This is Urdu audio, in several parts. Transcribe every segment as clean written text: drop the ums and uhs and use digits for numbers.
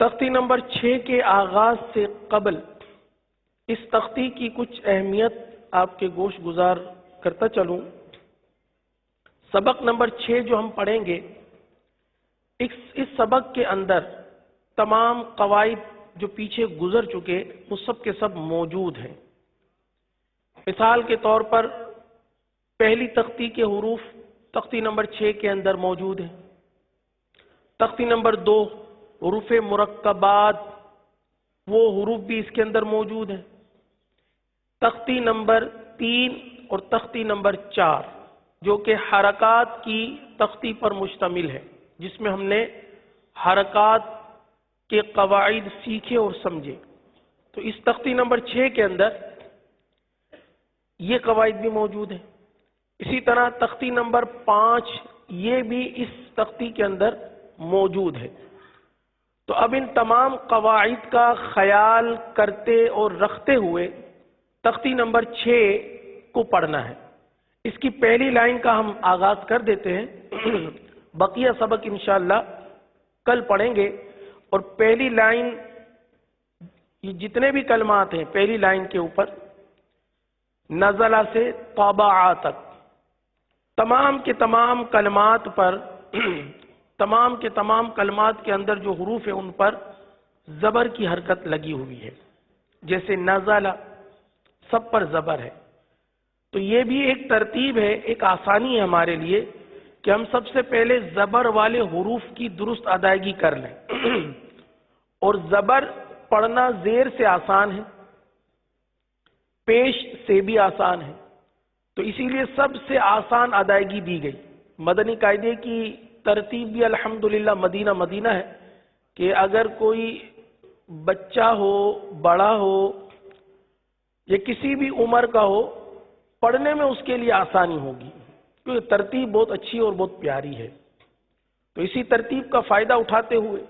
تختی نمبر 6 کے آغاز سے قبل اس تختی کی کچھ اہمیت آپ کے گوش گزار کرتا چلوں۔ سبق نمبر 6 جو ہم پڑھیں گے، اس سبق کے اندر تمام قواعد جو پیچھے گزر چکے وہ سب کے سب موجود ہیں۔ مثال کے طور پر پہلی تختی کے حروف تختی نمبر 6 کے اندر موجود ہیں۔ تختی نمبر 2 حروف مرکبات، وہ حروف بھی اس کے اندر موجود ہیں۔ تختی نمبر 3 اور تختی نمبر 4 جو کہ حرکات کی تختی پر مشتمل ہے، جس میں ہم نے حرکات کے قواعد سیکھے اور سمجھے۔ تو اس تختی نمبر 6 کے اندر یہ قواعد بھی موجود ہیں۔ اسی طرح تختی نمبر 5 یہ بھی اس تختی کے اندر موجود ہے۔ تو اب ان تمام قواعد کا خیال کرتے اور رکھتے ہوئے تختی نمبر 6 کو پڑھنا ہے۔ اس کی پہلی لائن کا ہم آغاز کر دیتے ہیں۔ بقیہ سبق انشاءاللہ کل پڑھیں گے، اور پہلی لائن، یہ جتنے بھی کلمات ہیں پہلی لائن کے اوپر نزلہ سے طبع تک، تمام کے تمام کلمات پر تمام کے تمام کلمات کے اندر جو حروف ہیں ان پر زبر کی حرکت لگی ہوئی ہے۔ جیسے نزلہ سب پر زبر ہے۔ تو یہ بھی ایک ترتیب ہے، ایک آسانی ہے ہمارے لیے کہ ہم سب سے پہلے زبر والے حروف کی درست ادائیگی کر لیں۔ اور زبر پڑھنا زیر سے آسان ہے، پیش سے بھی آسان ہے، تو اسی لیے سب سے آسان ادائیگی دی گئی۔ مدنی قاعدے کی ترتیب بھی الحمدللہ مدینہ مدینہ ہے کہ اگر کوئی بچہ ہو، بڑا ہو یا کسی بھی عمر کا ہو، پڑھنے میں اس کے لیے آسانی ہوگی، کیونکہ ترتیب بہت اچھی اور بہت پیاری ہے۔ تو اسی ترتیب کا فائدہ اٹھاتے ہوئے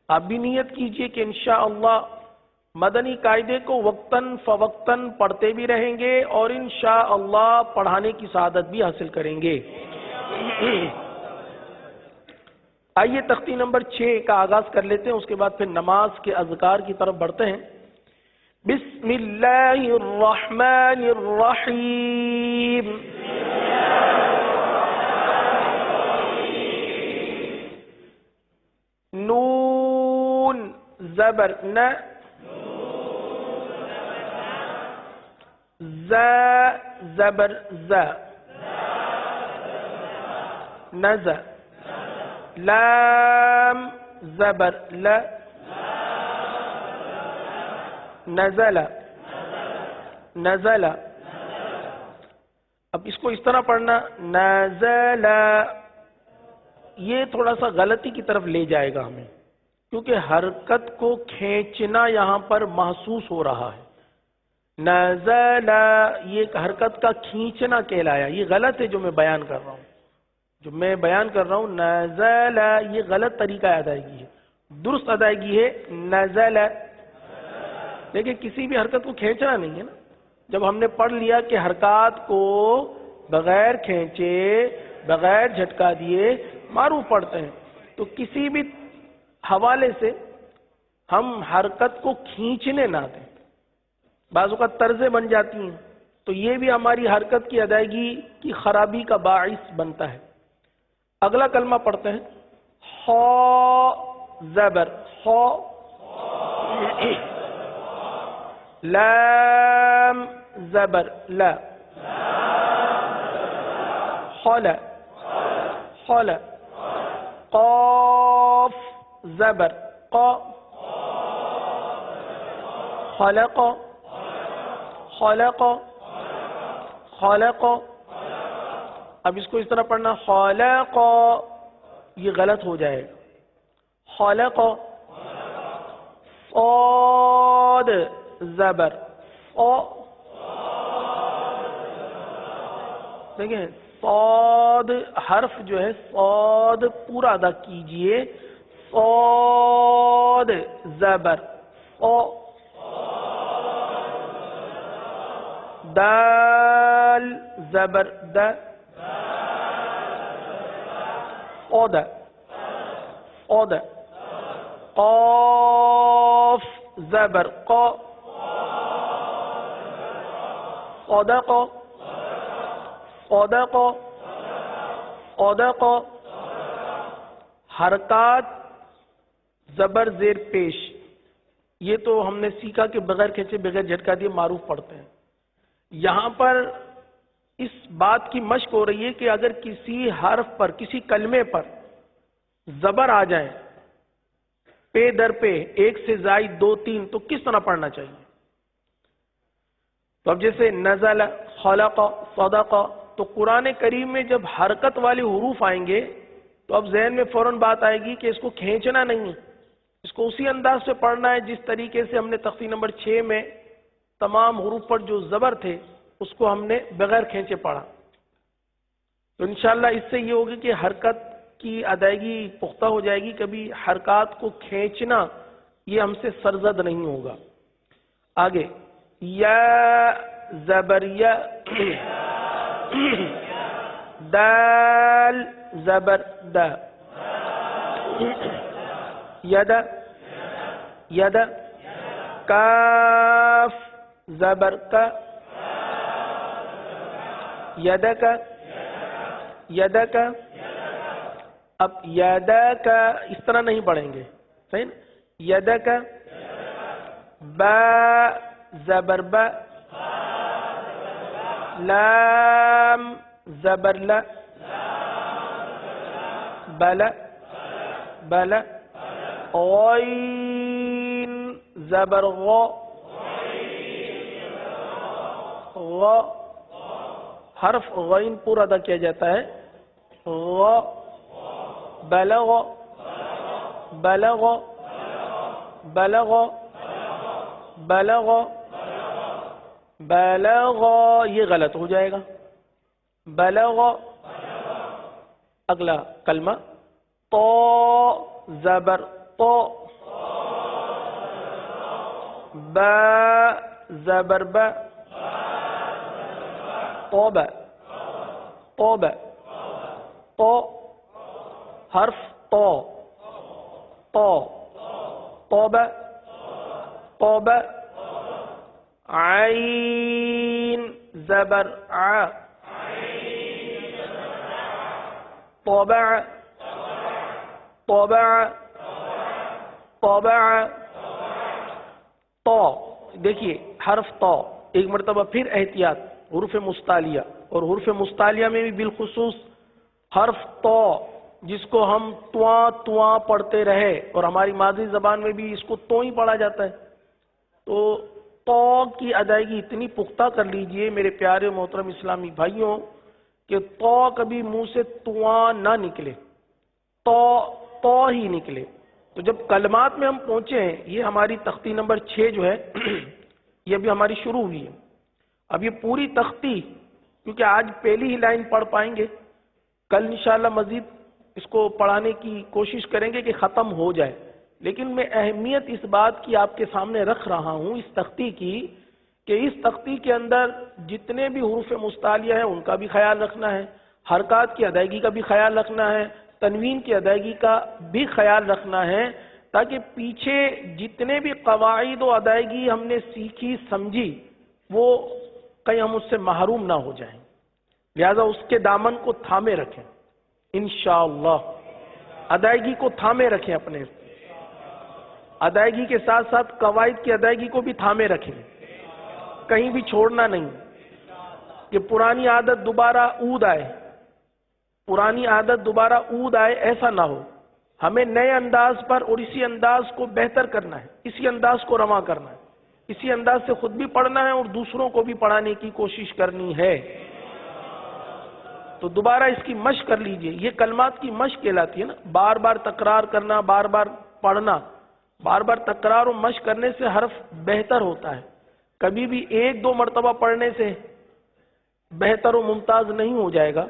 آپ بھی نیت کیجئے کہ انشاءاللہ مدنی قاعدے کو وقتاً فوقتاً پڑھتے بھی رہیں گے اور انشاءاللہ پڑھانے کی سعادت بھی حاصل کریں گے۔ آئیے تختی نمبر 6 کا آغاز کر لیتے ہیں، اس کے بعد پھر نماز کے اذکار کی طرف بڑھتے ہیں۔ بسم اللہ الرحمن الرحیم۔ نون زبر ن، ز زبر ز، نز، لام زبر ل، نزل، نزل۔ اب اس کو اس طرح پڑھنا، نزل، یہ تھوڑا سا غلطی کی طرف لے جائے گا ہمیں، کیونکہ حرکت کو کھینچنا یہاں پر محسوس ہو رہا ہے۔ نزل، یہ حرکت کا کھینچنا کہلایا، یہ غلط ہے جو میں بیان کر رہا ہوں۔ جو میں بیان کر رہا ہوں نزل، یہ غلط طریقہ ادائیگی ہے۔ درست ادائیگی ہے نزل، لیکن کسی بھی حرکت کو کھینچنا نہیں ہے نا۔ جب ہم نے پڑھ لیا کہ حرکات کو بغیر کھینچے، بغیر جھٹکا دیے معروف پڑھتے ہیں، تو کسی بھی حوالے سے ہم حرکت کو کھینچنے نہ دیں، بعض اوقات طرزیں بن جاتی ہیں، تو یہ بھی ہماری حرکت کی ادائیگی کی خرابی کا باعث بنتا ہے۔ اگلا کلمہ پڑھتے ہیں، خا زبر خا، لام زبر لا، خلا، خلا، قاف زبر قا، خلق، خلق، خلق۔ اب اس کو اس طرح پڑھنا، خلق، یہ غلط ہو جائے گا، خلق، صاد زبر او، دیکھیں صاد حرف جو ہے صاد پورا ادا کیجئے، صاد زبر او، دال زبر د، او د، او د، قاف زبر قا صدق صدق صدق حرکات زبر زیر پیش، یہ تو ہم نے سیکھا کہ بغیر کھینچے بغیر جھٹکا دیے معروف پڑھتے ہیں۔ یہاں پر اس بات کی مشق ہو رہی ہے کہ اگر کسی حرف پر کسی کلمے پر زبر آ جائیں پے در پہ ایک سے زائد دو تین تو کس طرح پڑھنا چاہیے؟ تو اب جیسے نزل خلق صدق، تو قرآن کریم میں جب حرکت والے حروف آئیں گے تو اب ذہن میں فوراً بات آئے گی کہ اس کو کھینچنا نہیں ہے، اس کو اسی انداز سے پڑھنا ہے جس طریقے سے ہم نے تختی نمبر 6 میں تمام حروف پر جو زبر تھے اس کو ہم نے بغیر کھینچے پڑھا۔ تو انشاءاللہ اس سے یہ ہوگی کہ حرکت کی ادائیگی پختہ ہو جائے گی، کبھی حرکات کو کھینچنا یہ ہم سے سرزد نہیں ہوگا۔ آگے یا زبر یا، دال زبر دا، ید ید، کاف زبر کا، یدک یدک، اب یدک اس طرح نہیں پڑھیں گے، صحیح نا؟ یدک، با زبر با، لام زبر لا، بلا بلا، غین زبر غو، غو حرف غین پورا ادا کیا جاتا ہے، غو، بلغ بلغ بلغ بلغ بلغ، یہ غلط ہو جائے گا، بلغ۔ اگلا کلمہ تو زبر تو، با زبر با، توبہ توبہ، تو حرف تو، تو توبہ توبہ، عین زبر ع، طبع طبع طبع، تو دیکھیے حرف تو ایک مرتبہ پھر احتیاط، حروف مستعلیہ، اور حروف مستعلیہ میں بھی بالخصوص حرف تو جس کو ہم تواں تواں پڑھتے رہے، اور ہماری مادری زبان میں بھی اس کو تو ہی پڑھا جاتا ہے، تو کی ادائیگی اتنی پختہ کر لیجئے میرے پیارے محترم اسلامی بھائیوں کہ تو کبھی منہ سے تواں نہ نکلے، تو ہی نکلے۔ تو جب کلمات میں ہم پہنچے ہیں، یہ ہماری تختی نمبر 6 جو ہے یہ ابھی ہماری شروع ہوئی ہے، اب یہ پوری تختی کیونکہ آج پہلی ہی لائن پڑھ پائیں گے، کل انشاءاللہ مزید اس کو پڑھانے کی کوشش کریں گے کہ ختم ہو جائے، لیکن میں اہمیت اس بات کی آپ کے سامنے رکھ رہا ہوں اس تختی کی کہ اس تختی کے اندر جتنے بھی حروف مستعلیہ ہیں ان کا بھی خیال رکھنا ہے، حرکات کی ادائیگی کا بھی خیال رکھنا ہے، تنوین کی ادائیگی کا بھی خیال رکھنا ہے، تاکہ پیچھے جتنے بھی قواعد و ادائیگی ہم نے سیکھی سمجھی وہ کہیں ہم اس سے محروم نہ ہو جائیں، لہذا اس کے دامن کو تھامے رکھیں، انشاءاللہ ادائیگی کو تھامے رکھیں، اپنے ادائیگی کے ساتھ ساتھ قواعد کی ادائیگی کو بھی تھامے رکھیں، کہیں بھی چھوڑنا نہیں کہ پرانی عادت دوبارہ عود آئے، پرانی عادت دوبارہ عود آئے، ایسا نہ ہو، ہمیں نئے انداز پر اور اسی انداز کو بہتر کرنا ہے، اسی انداز کو رواں کرنا ہے، اسی انداز سے خود بھی پڑھنا ہے اور دوسروں کو بھی پڑھانے کی کوشش کرنی ہے۔ تو دوبارہ اس کی مشق کر لیجئے، یہ کلمات کی مشق کہلاتی ہے نا، بار بار تکرار کرنا، بار بار پڑھنا، بار بار تکرار و مشق کرنے سے حرف بہتر ہوتا ہے، کبھی بھی ایک دو مرتبہ پڑھنے سے بہتر و ممتاز نہیں ہو جائے گا۔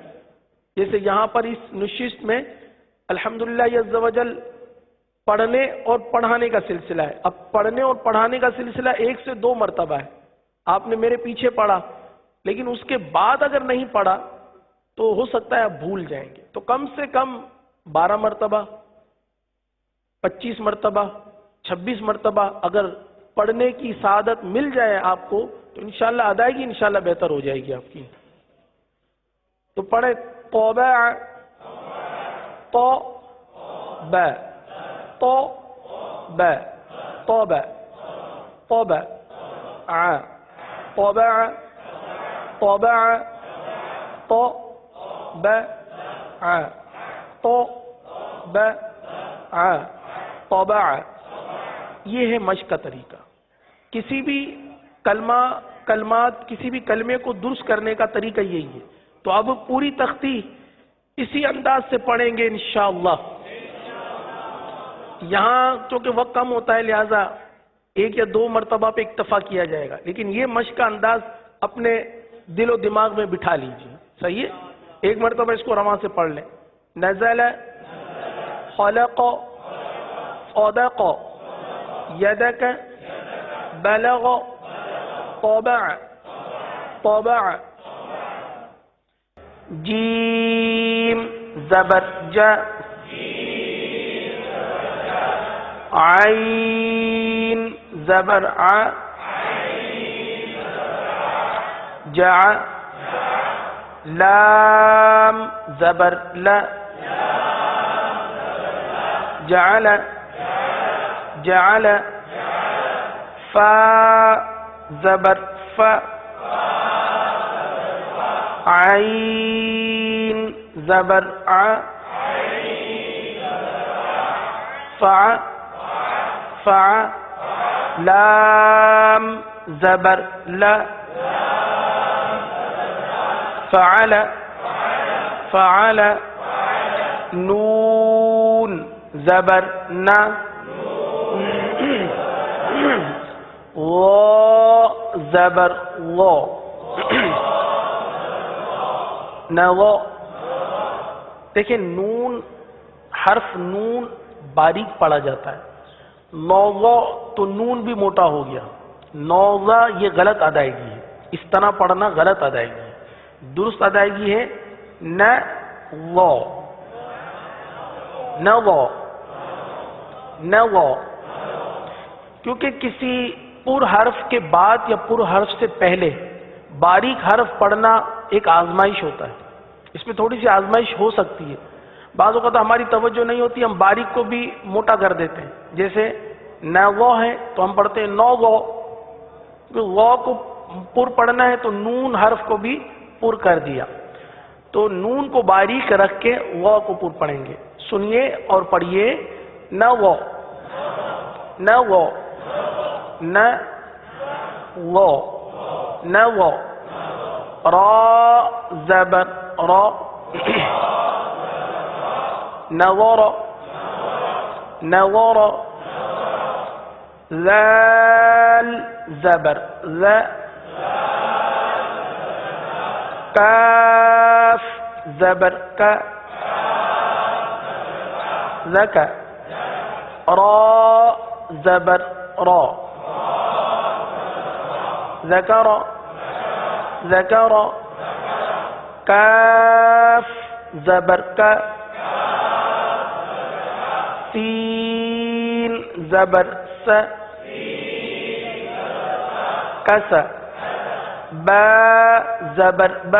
جیسے یہاں پر اس نشست میں الحمدللہ عز و جل پڑھنے اور پڑھانے کا سلسلہ ہے، اب پڑھنے اور پڑھانے کا سلسلہ 1 سے 2 مرتبہ ہے، آپ نے میرے پیچھے پڑھا، لیکن اس کے بعد اگر نہیں پڑھا تو ہو سکتا ہے آپ بھول جائیں گے، تو کم سے کم 12 مرتبہ، 25 مرتبہ 26 مرتبہ اگر پڑھنے کی سعادت مل جائے آپ کو تو انشاءاللہ ادائیگی انشاءاللہ بہتر ہو جائے گی آپ کی. تو پڑھے توبہ تو ب تو ب توبہ توبہ ع توبہ توبہ تو ب ع تو ب ع توبہ. یہ ہے مشق کا طریقہ. کسی بھی کلمات کسی بھی کلمے کو درست کرنے کا طریقہ یہی ہے. تو اب پوری تختی اسی انداز سے پڑھیں گے انشاءاللہ. یہاں چونکہ وقت کم ہوتا ہے لہذا 1 یا 2 مرتبہ پہ اکتفا کیا جائے گا، لیکن یہ مشق کا انداز اپنے دل و دماغ میں بٹھا لیجیے. صحیح ہے؟ 1 مرتبہ اس کو رواں سے پڑھ لیں. نزل خلق صدق یدک بلغ طبع طبع. جیم زبر ج عین زبر ع جع لام زبر ل جعل جعل فا زبر ف عین زبر ع فع فع لام زبر ل فعل فعل نون زبر ن وا زبر وا نوا. دیکھیں نون حرف نون باریک پڑھا جاتا ہے. نوضا تو نون بھی موٹا ہو گیا. نوضا یہ غلط ادائیگی ہے. اس طرح پڑھنا غلط ادائیگی ہے. درست ادائیگی ہے نوا نوا نوا. کیونکہ کسی پر حرف کے بعد یا پر حرف سے پہلے باریک حرف پڑھنا ایک آزمائش ہوتا ہے. اس میں تھوڑی سی آزمائش ہو سکتی ہے. بعض اوقات ہماری توجہ نہیں ہوتی، ہم باریک کو بھی موٹا کر دیتے ہیں. جیسے نو ہے تو ہم پڑھتے ہیں نو غو. غو کو پر پڑھنا ہے تو نون حرف کو بھی پر کر دیا. تو نون کو باریک رکھ کے غو کو پر پڑھیں گے. سنیے اور پڑھیے نو غو نو غو نو غو نو غو. را زبر را نظر نظر. ذال زبر ذا کاف زبر کا ذکا. را زبر را ذکر ذکر. کاف زبر کا سین زبر س کس. با زبر ب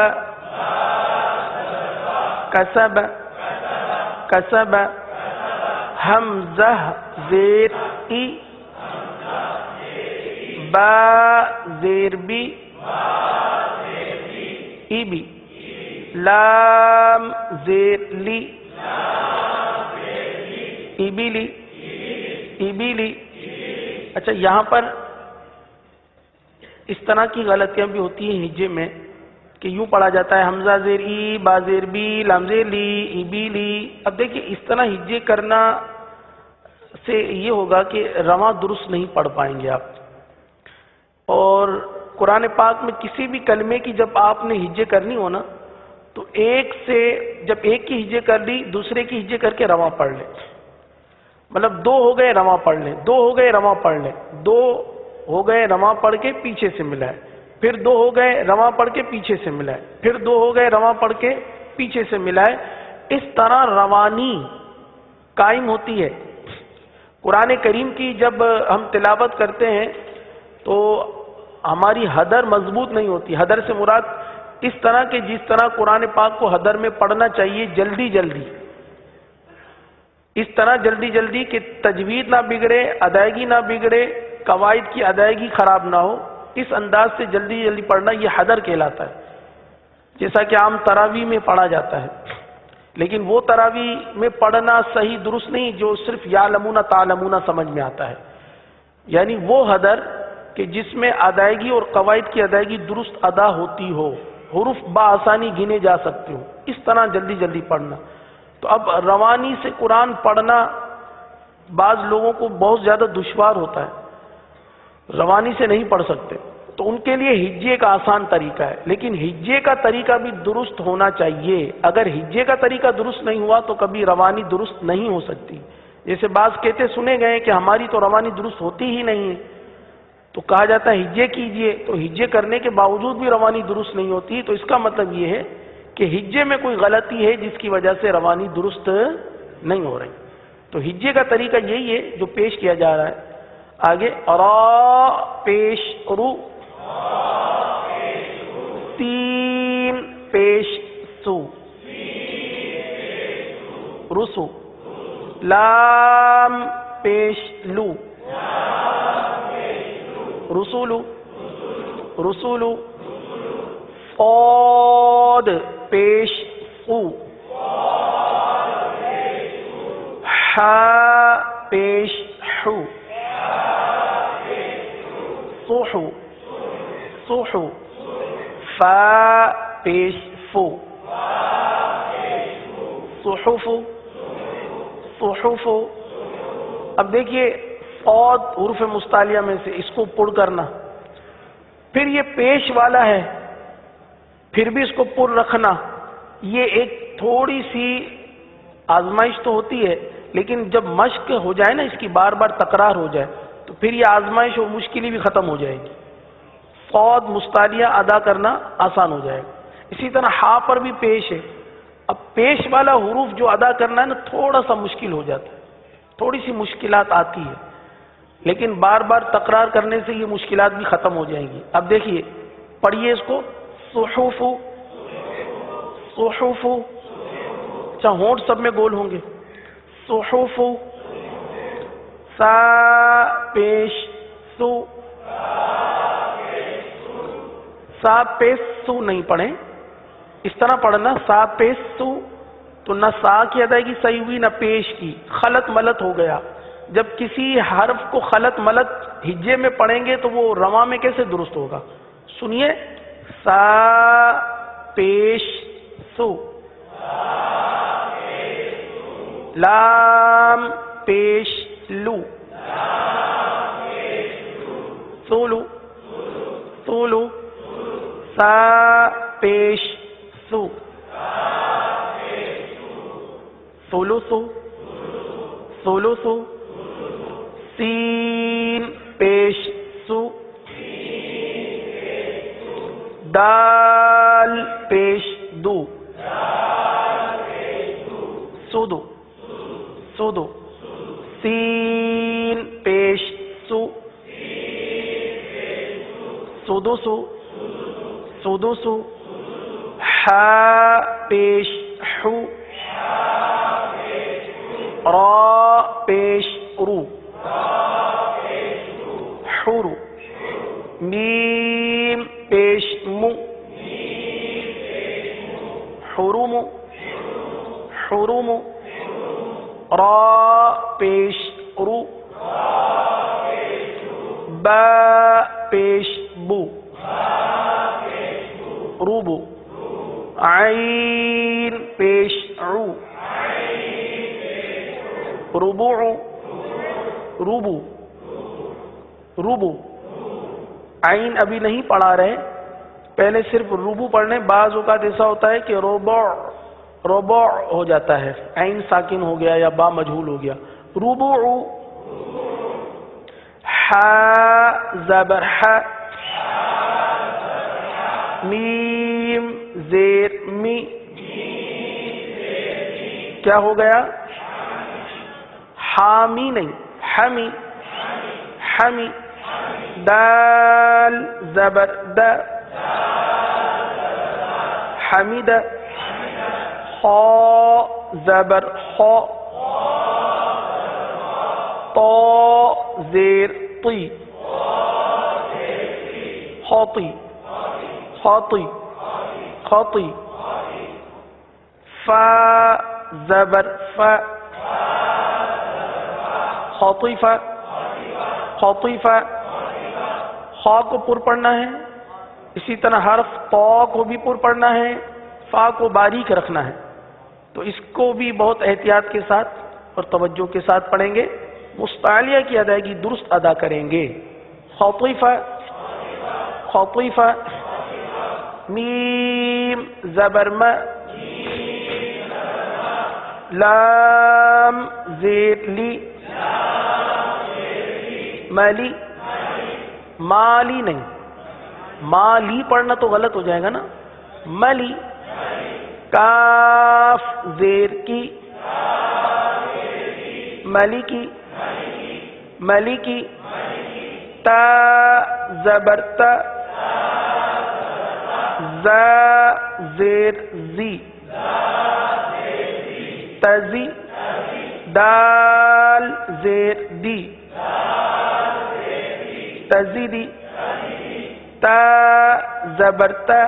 کسب کسب. حمزہ زیر ای با زیر بی ای بی. لام زیر لی ایبیلی ایبیلی. اچھا یہاں پر اس طرح کی غلطیاں بھی ہوتی ہیں ہجے میں کہ یوں پڑھا جاتا ہے حمزہ زیر ای با زیر بی لام زیر لی ایبیلی. اب دیکھیں اس طرح ہجے کرنا سے یہ ہوگا کہ رواں درست نہیں پڑھ پائیں گے آپ. اور قرآن پاک میں کسی بھی کلمے کی جب آپ نے ہجے کرنی ہو نا تو ایک سے جب ایک کی ہجے کر لی دوسرے کی ہجے کر کے رواں پڑھ لیں. مطلب 2 ہو گئے رواں پڑھ لیں 2 ہو گئے رواں پڑھ لیں 2 ہو گئے رواں پڑھ کے پیچھے سے ملائے. پھر 2 ہو گئے رواں پڑھ کے پیچھے سے ملائے. پھر 2 ہو گئے رواں پڑھ کے پیچھے سے ملائے. اس طرح روانی قائم ہوتی ہے. قرآن کریم کی جب ہم تلاوت کرتے ہیں تو ہماری حدر مضبوط نہیں ہوتی. حدر سے مراد اس طرح کہ جس طرح قرآن پاک کو حدر میں پڑھنا چاہیے جلدی جلدی، اس طرح جلدی جلدی کہ تجوید نہ بگڑے، ادائیگی نہ بگڑے، قواعد کی ادائیگی خراب نہ ہو، اس انداز سے جلدی جلدی پڑھنا یہ حدر کہلاتا ہے، جیسا کہ عام تراویح میں پڑھا جاتا ہے. لیکن وہ تراویح میں پڑھنا صحیح درست نہیں جو صرف یعلمون تعلمون سمجھ میں آتا ہے، یعنی وہ حدر کہ جس میں ادائیگی اور قواعد کی ادائیگی درست ادا ہوتی ہو، حروف بآسانی گنے جا سکتے ہو، اس طرح جلدی جلدی پڑھنا. تو اب روانی سے قرآن پڑھنا بعض لوگوں کو بہت زیادہ دشوار ہوتا ہے، روانی سے نہیں پڑھ سکتے، تو ان کے لیے ہجے کا آسان طریقہ ہے. لیکن ہجے کا طریقہ بھی درست ہونا چاہیے. اگر ہجے کا طریقہ درست نہیں ہوا تو کبھی روانی درست نہیں ہو سکتی. جیسے بعض کہتے سنے گئے کہ ہماری تو روانی درست ہوتی ہی نہیں ہے، تو کہا جاتا ہے ہجے کیجئے، تو ہجے کرنے کے باوجود بھی روانی درست نہیں ہوتی. تو اس کا مطلب یہ ہے کہ ہجے میں کوئی غلطی ہے جس کی وجہ سے روانی درست نہیں ہو رہی. تو ہجے کا طریقہ یہی ہے جو پیش کیا جا رہا ہے. آگے را پیش رو، تین پیش سو، رسو، لام پیش لو، رسولو، رسولو، صاد پیش فو، حا پیش حو، صحو، صحو، فا پیش فو، صحف، صحف. اب دیکھیے صاد حروف مستعلیہ میں سے اس کو پر کرنا، پھر یہ پیش والا ہے پھر بھی اس کو پر رکھنا، یہ ایک تھوڑی سی آزمائش تو ہوتی ہے، لیکن جب مشق ہو جائے نا، اس کی بار بار تکرار ہو جائے تو پھر یہ آزمائش اور مشکلی بھی ختم ہو جائے گی. صاد مستعلیہ ادا کرنا آسان ہو جائے گا. اسی طرح ہا پر بھی پیش ہے. اب پیش والا حروف جو ادا کرنا ہے نا تھوڑا سا مشکل ہو جاتا ہے، تھوڑی سی مشکلات آتی ہے، لیکن بار بار تکرار کرنے سے یہ مشکلات بھی ختم ہو جائیں گی. اب دیکھیے پڑھیے اس کو، صحف، صحف. اچھا ہونٹ سب میں گول ہوں گے. صحف، سا پیش سو، سا پیش سو نہیں پڑھیں، اس طرح پڑھنا سا پیش سو. تو نہ سا کی ادائیگی صحیح ہوئی نہ پیش کی، خلط ملط ہو گیا. جب کسی حرف کو خلط ملط ہجے میں پڑھیں گے تو وہ رواں میں کیسے درست ہوگا؟ سنیے، سا پیش سو، لام پیش لو، سولو، سولو، سا پیش سو، سولو سو، سولو سو، سین پیش سو، دال پیش دو، سودو، سودو، سین پیش سو، سودو سو، سودو سو، حا پیش حو، را پیش رو، حرو، میم پیش مو، حروم، حروم، را پیش رو، با پیش بو، روبو، عین پیش عو، ربوع، روبو، روبو. عین ابھی نہیں پڑھا رہے، پہلے صرف روبو پڑھنے. بعض اوقات ایسا ہوتا ہے کہ ربع ربع ہو جاتا ہے، عین ساکن ہو گیا یا با مجہول ہو گیا. ربوع، حا زبر حا، میم زیر می، کیا ہو گیا؟ حامی نہیں، حمی حمی دال زبر د حمید خا زبر خا طا زیر طی خاطی خاطی خاطی فا زبر فا خاطیفہ خاطیفہ خا کو پر پڑھنا ہے، اسی طرح حرف طا کو بھی پر پڑھنا ہے، فا کو باریک رکھنا ہے، تو اس کو بھی بہت احتیاط کے ساتھ اور توجہ کے ساتھ پڑھیں گے، مستعلیہ کی ادائیگی درست ادا کریں گے. خاطیفہ خاطیفہ میم زبر م لام زیر لی مالی مالی نہیں، مالی پڑھنا تو غلط ہو جائے گا نا، ملی کاف زیر کی ملکی ملکی تا زبر تا ز زیر زی تزی دال زیر دی تزیدی تا زبر تا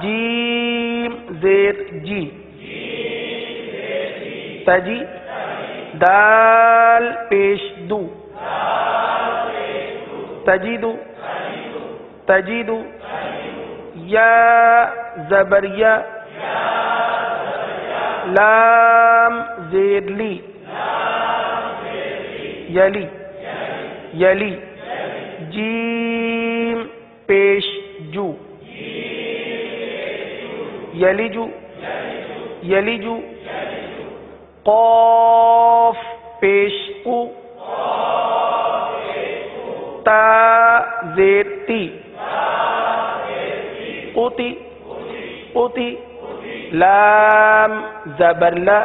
جیم زیر جی تجی دال پیش دو تجیدو تجیدو یا زبر یا لام زیر لی یلی یلی جیم پیش جو یلیجو یلیجو قاف پیش کو تا زیر تی قوتی قوتی لام زبر لا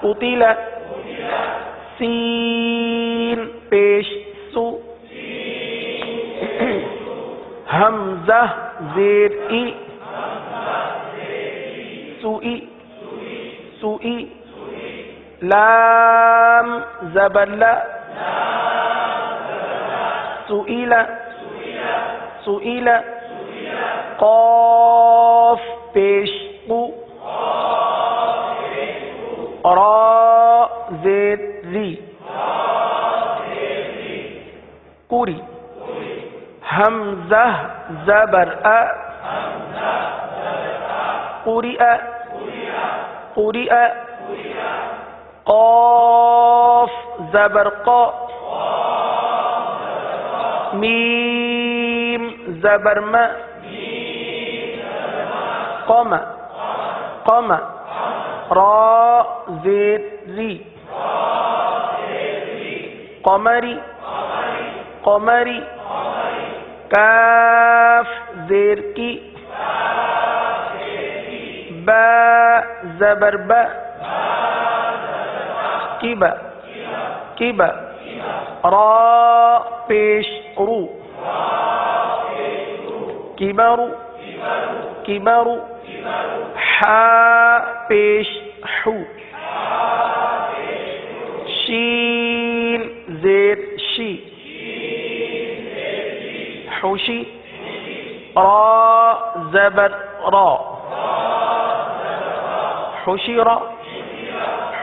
قتیلا سین پیش سو حمزہ زیر ای سوئی سوئی لام زبر لا سئیلا سئیلا قاف پیش قو را زیر ری قوری حمزہ زبر ا قریء قریء قاف زبر قا میم زبر م قم قم را زیر ری قمری قمری کاف زیر کی با زبر با کی با کی با را پیش رو کبارو کبارو حا پیش حو شین زیر شی حوشی را زبر را حشر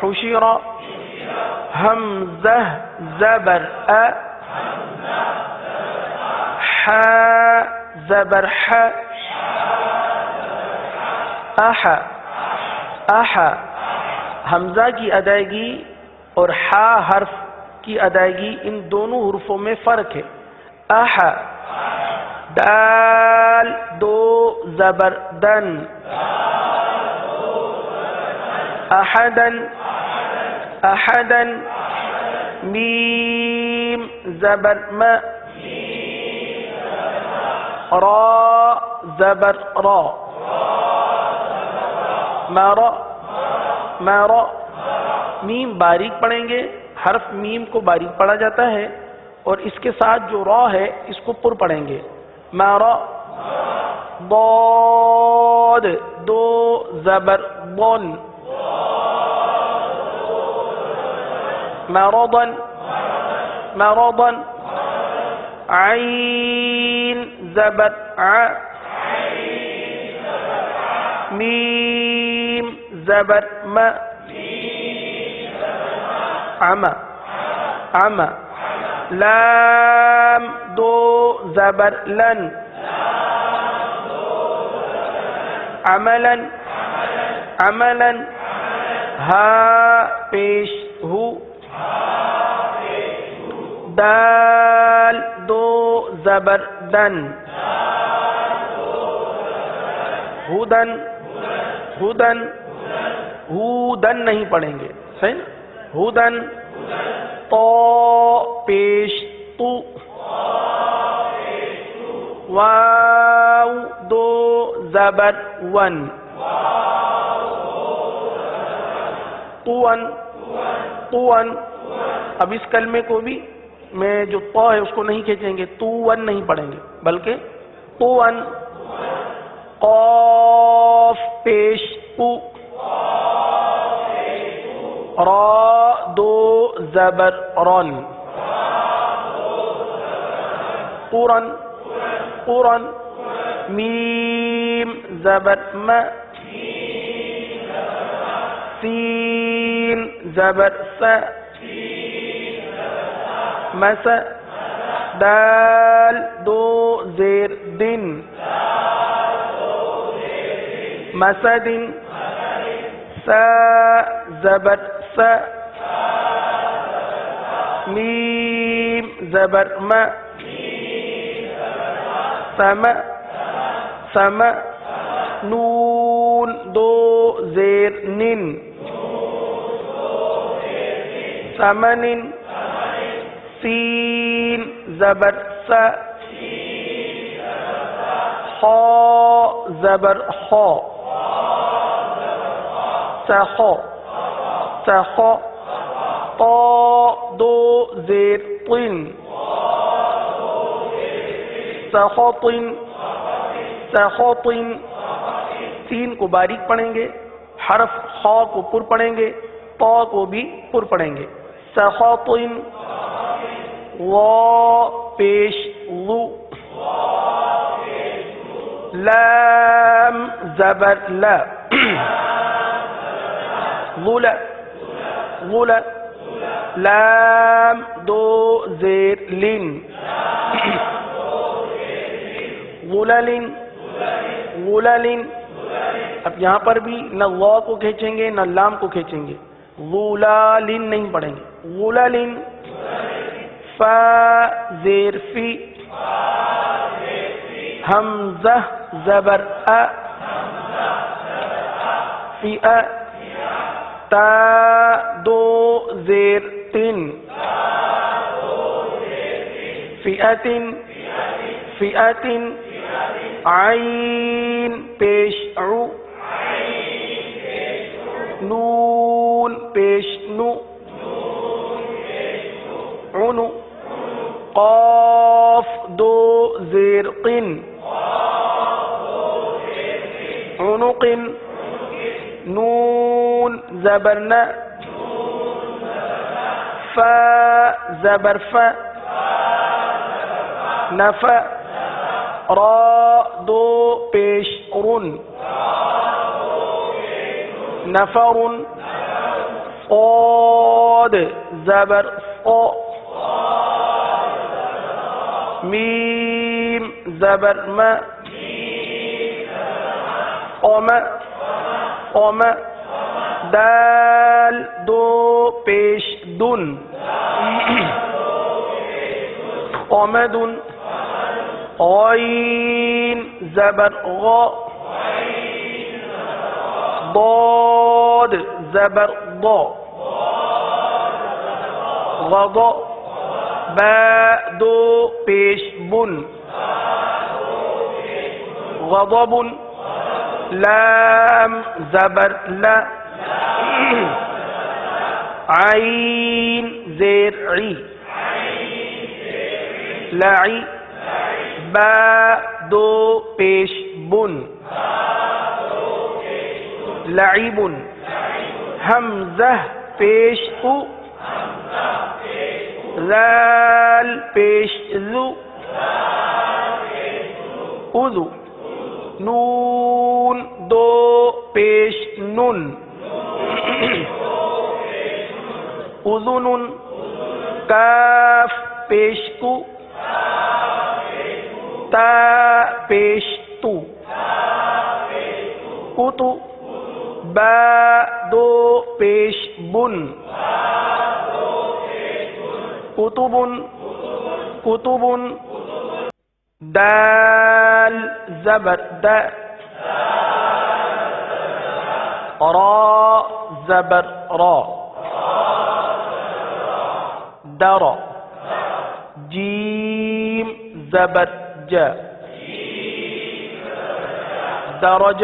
حشر حمزہ زبر ا ح زبر ح اح اح حمزہ کی ادائیگی اور ح حرف کی ادائیگی ان دونوں حروفوں میں فرق ہے. اح دال دو زبر دن احدن احدن میم زبر م را زبر را مرا مرا میم باریک پڑھیں گے، حرف میم کو باریک پڑھا جاتا ہے، اور اس کے ساتھ جو را ہے اس کو پر پڑھیں گے. مرا ضاد دو زبر ضن مرضا مرضا عین زبر ع میم زبر م عم عم لام دو زبر لن عملا عملا ہا پیش ہو دال دو زبر دن ہدن ہدن ہودن نہیں پڑھیں گے، صحیح نا؟ ہدن تو پیش تو واو دو زبر ون طون طون. اب اس کلمے کو بھی میں جو تو ہے اس کو نہیں کھینچیں گے، طون نہیں پڑھیں گے بلکہ طون. قاف پیش قو را دو زبر رن قرن قرن میم زبر م سین زبر س مس دال دو زیر دن مسد سا زبر س میم زبر م سم سم نون دو زیر نن سمن سین زبر س خا زبر خا سخا سخا طا دو زیر طن سخط سخط. سین کو باریک پڑھیں گے، حرف خا کو پر پڑھیں گے، طا کو بھی پر پڑھیں گے. سخط وا پیش لو لام زبر لا غل غل لام دو زیر لن غلل غلل. اب یہاں پر بھی نہ وا کو کھینچیں گے نہ لام کو کھینچیں گے، غلال نہیں پڑھیں گے. غلل فا زیر فی حمزہ زبر ا فی ا تا دو زیر تن فئۃ فئۃ عین پیش عو نون پیش نو عنو قاف دو زیر قن عنق نون زبر ن فا زبر ف نف را دو پیش رن نفر صاد زبر صا میم زبر م قم قم دال دو پیش دن قمد عین زبر غا ضاد زبر ضا غضا با دو پیش بن غضب لام زبر لا عین زیر عی لعی با دو پیش بن لعیب حمزہ پیش او ذال پیش ذو اذو نون دو پیش نن اذن کاف پیش کو تا پیش تو اتو با دو پیش بن کتبن کتبن دال زبر دا را زبر را در جیم زبر جا درج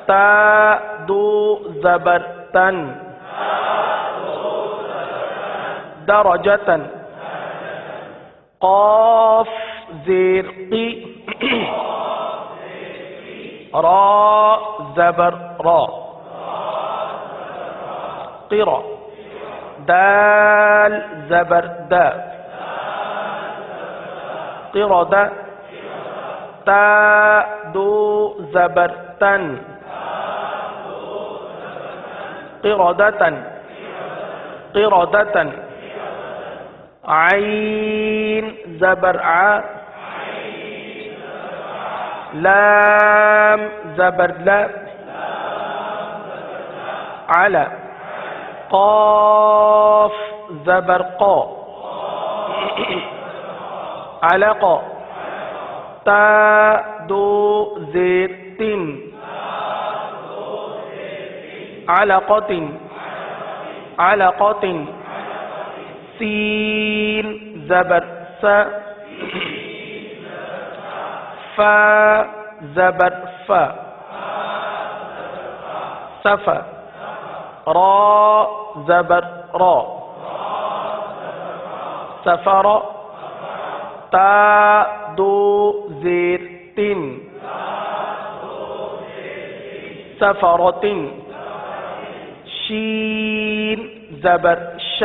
تا دو زبر تن درجتن قاف زیر قی را زبر را قرا دال زبر دا قرد تا دو زبر تن قردتن قردتن عین زبر ع لام زبر لا على قاف زبر قا علق تا دو زیر تن علقة علقة سین زبر س فا زبر فا صف را زبر را سفر تا دو زیر تن سفرة شین زبر ش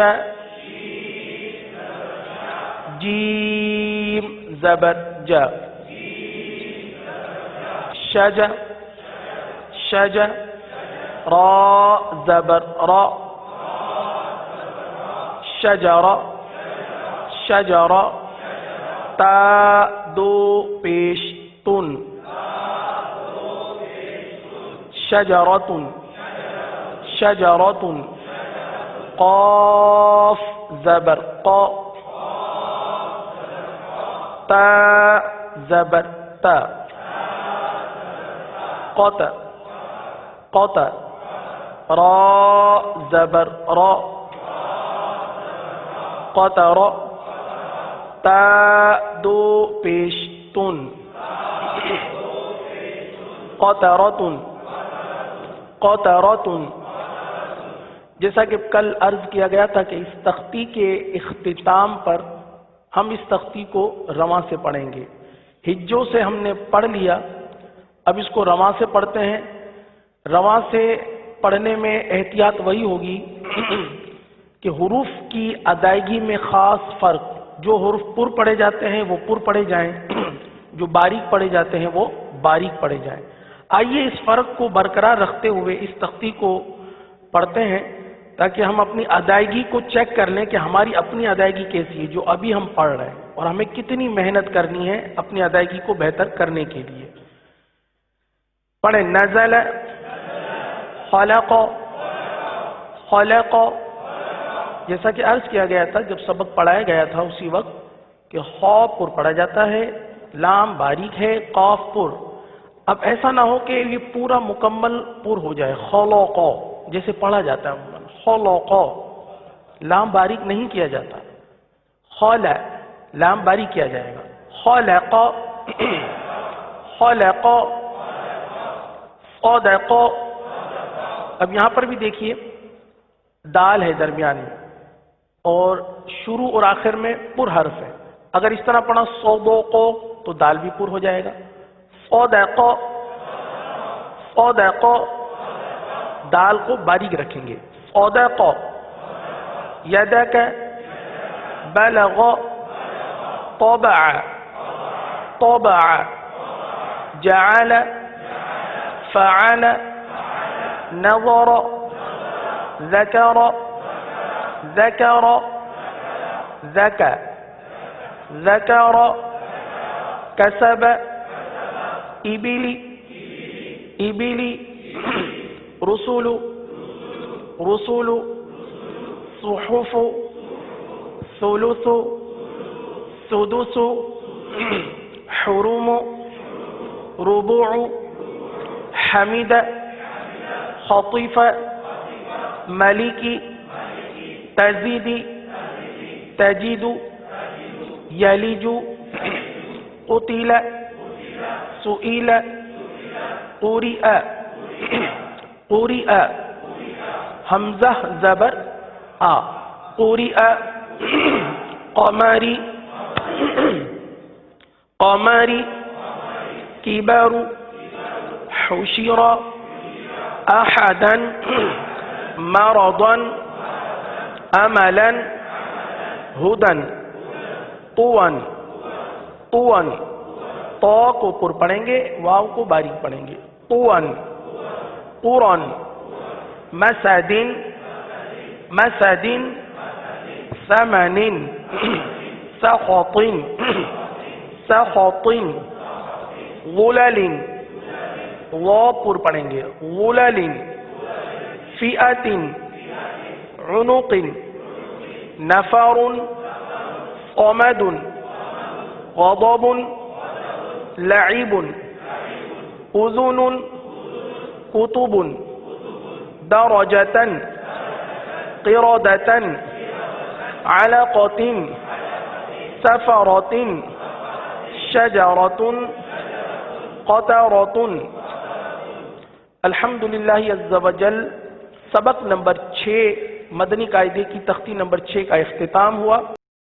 جیم زبر جا شج شج را زبر را شجر شجر تا دو پیش تن شجرة شجرة قاف زبر قا تا زبر تا قط قط را زبر را قطر تا دو پیش تن قطرة قطرة جیسا کہ کل عرض کیا گیا تھا کہ اس تختی کے اختتام پر ہم اس تختی کو رواں سے پڑھیں گے. ہجوں سے ہم نے پڑھ لیا، اب اس کو رواں سے پڑھتے ہیں. رواں سے پڑھنے میں احتیاط وہی ہوگی کہ حروف کی ادائیگی میں خاص فرق، جو حروف پر پڑھے جاتے ہیں وہ پر پڑھے جائیں، جو باریک پڑھے جاتے ہیں وہ باریک پڑھے جائیں. آئیے اس فرق کو برقرار رکھتے ہوئے اس تختی کو پڑھتے ہیں تاکہ ہم اپنی ادائیگی کو چیک کر لیں کہ ہماری اپنی ادائیگی کیسی ہے جو ابھی ہم پڑھ رہے ہیں، اور ہمیں کتنی محنت کرنی ہے اپنی ادائیگی کو بہتر کرنے کے لیے. پڑھیں. نزل خلق خلق، جیسا کہ عرض کیا گیا تھا جب سبق پڑھایا گیا تھا اسی وقت کہ خا پر پڑھا جاتا ہے، لام باریک ہے، قاف پر. اب ایسا نہ ہو کہ یہ پورا مکمل پر ہو جائے، خلق جیسے پڑھا جاتا ہے عموماً، خلق لام باریک نہیں کیا جاتا، خلا لام باریک کیا جائے گا. خلق خلق صدق. اب یہاں پر بھی دیکھیے دال ہے درمیان میں اور شروع اور آخر میں پر حرف ہے. اگر اس طرح پڑھا صدقو تو دال بھی پر ہو جائے گا. صدقو صدقو دال کو باریک رکھیں گے. صدقو یدک بلغ طبع طبع جعل فعل نظر ذكر ذكر ذكى ذكر كسب إبلي إبلي رسل رسل صحف ثلث سدس حرم ربوع حمد خطف ملك تزيد تجد يلج قتل سئل قرئ قرئ حمزہ زبر آ قرئ قمری قمری كبر حشر أحدا مرضا أملا هدى طوا طوا طا کو پر پڑھیں گے واو کو باریک پڑھیں گے. طوا قرن مسد مسد ثمن سخط سخط غلل وا پر پڑھیں گے غلل فئة عنق نفر صمد غضب لعب أذن كتب درجة قردة علقة سفرة شجرة قطرة. الحمدللہ عز وجل سبق نمبر 6 مدنی قاعدے کی تختی نمبر 6 کا اختتام ہوا.